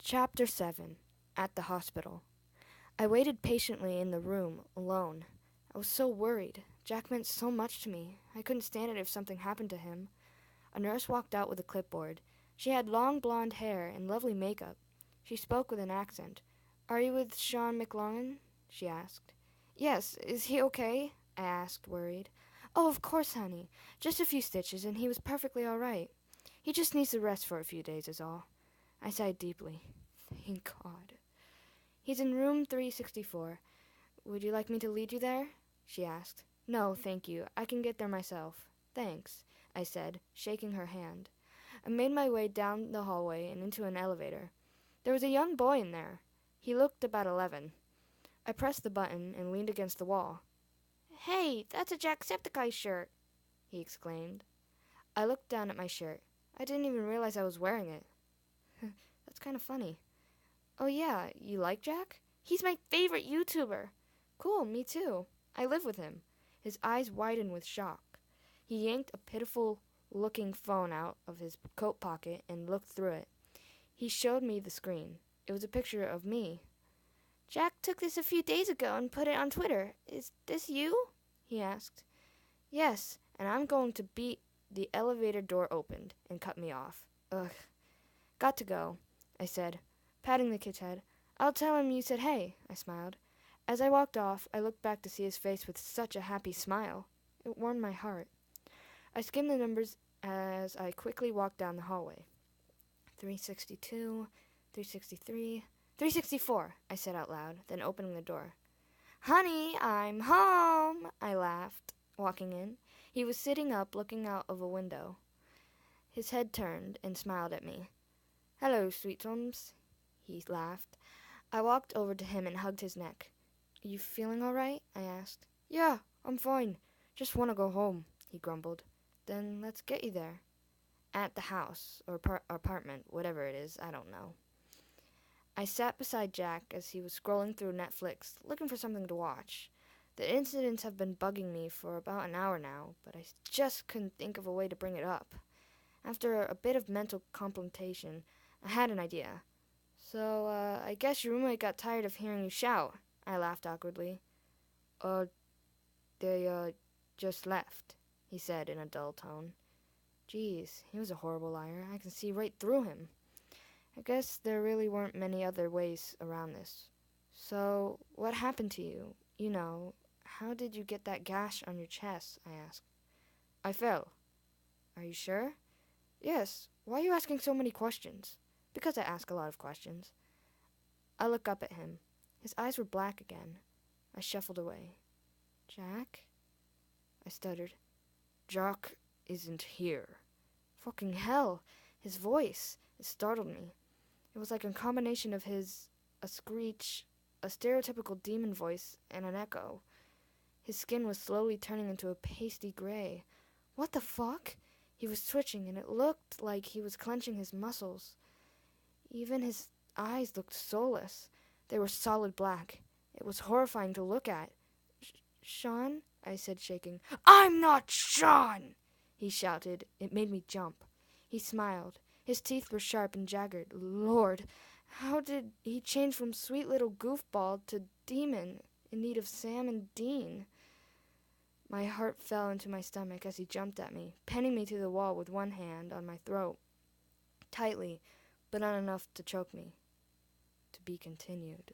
Chapter 7. At the Hospital. I waited patiently in the room, alone. I was so worried. Jack meant so much to me. I couldn't stand it if something happened to him. A nurse walked out with a clipboard. She had long blonde hair and lovely makeup. She spoke with an accent. "Are you with Sean McLaughlin?" she asked. "Yes. Is he okay?" I asked, worried. "Oh, of course, honey. Just a few stitches, and he was perfectly all right. He just needs to rest for a few days is all." I sighed deeply. Thank God. "He's in room 364. Would you like me to lead you there?" she asked. "No, thank you. I can get there myself." "Thanks," I said, shaking her hand. I made my way down the hallway and into an elevator. There was a young boy in there. He looked about 11. I pressed the button and leaned against the wall. "Hey, that's a Jacksepticeye shirt," he exclaimed. I looked down at my shirt. I didn't even realize I was wearing it. That's kind of funny. "Oh yeah, you like Jack?" "He's my favorite YouTuber." "Cool, me too. I live with him." His eyes widened with shock. He yanked a pitiful-looking phone out of his coat pocket and looked through it. He showed me the screen. It was a picture of me. "Jack took this a few days ago and put it on Twitter. Is this you?" he asked. "Yes, and I'm going to beat..." The elevator door opened and cut me off. Ugh. "Got to go," I said, patting the kid's head. "I'll tell him you said hey," I smiled. As I walked off, I looked back to see his face with such a happy smile. It warmed my heart. I skimmed the numbers as I quickly walked down the hallway. 362, 363, 364, I said out loud, then opening the door. "Honey, I'm home," I laughed, walking in. He was sitting up, looking out of a window. His head turned and smiled at me. "Hello, sweetums," he laughed. I walked over to him and hugged his neck. "You feeling all right?" I asked. "Yeah, I'm fine. Just want to go home," he grumbled. "Then let's get you there." "At the house, or apartment, whatever it is, I don't know." I sat beside Jack as he was scrolling through Netflix, looking for something to watch. The incidents have been bugging me for about an hour now, but I just couldn't think of a way to bring it up. After a bit of mental contemplation, I had an idea. "So, I guess your roommate got tired of hearing you shout," I laughed awkwardly. They just left," he said in a dull tone. Geez, he was a horrible liar. I can see right through him. I guess there really weren't many other ways around this. "So, what happened to you? You know, how did you get that gash on your chest?" I asked. "I fell." "Are you sure?" "Yes. Why are you asking so many questions?" "Because I ask a lot of questions." I looked up at him. His eyes were black again. I shuffled away. "Jack?" I stuttered. "Jack isn't here." Fucking hell! His voice. It startled me. It was like a combination of a screech, a stereotypical demon voice, and an echo. His skin was slowly turning into a pasty gray. What the fuck? He was twitching, and it looked like he was clenching his muscles. Even his eyes looked soulless. They were solid black. It was horrifying to look at. "Sean?" I said, shaking. "I'm not Sean!" he shouted. It made me jump. He smiled. His teeth were sharp and jagged. Lord, how did he change from sweet little goofball to demon in need of Sam and Dean? My heart fell into my stomach as he jumped at me, pinning me to the wall with one hand on my throat. Tightly, but not enough to choke me. To be continued.